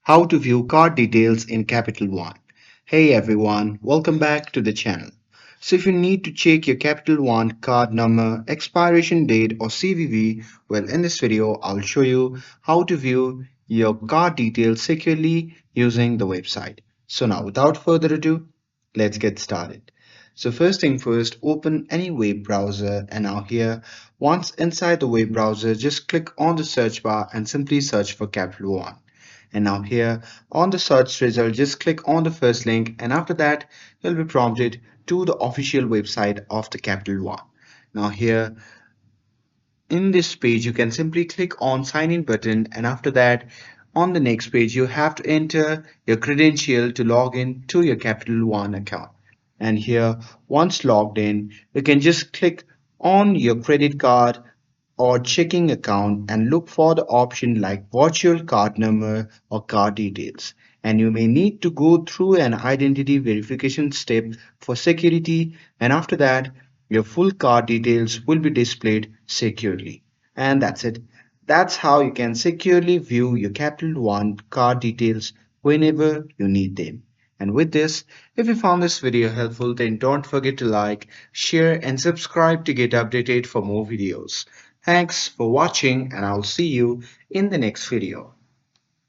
How to view card details in Capital One. Hey everyone, welcome back to the channel. So if you need to check your Capital One card number, expiration date or CVV, well in this video I'll show you how to view your card details securely using the website. So now without further ado, let's get started. So first thing first, open any web browser and now here, once inside the web browser, just click on the search bar and simply search for Capital One. And now here on the search result, just click on the first link and after that you'll be prompted to the official website of the Capital One. Now here in this page you can simply click on sign in button and after that on the next page you have to enter your credential to log in to your Capital One account. And here once logged in you can just click on your credit card or checking account and look for the option like virtual card number or card details. And you may need to go through an identity verification step for security, and after that, your full card details will be displayed securely. And that's it. That's how you can securely view your Capital One card details whenever you need them. And with this, if you found this video helpful, then don't forget to like, share, and subscribe to get updated for more videos. Thanks for watching, and I'll see you in the next video.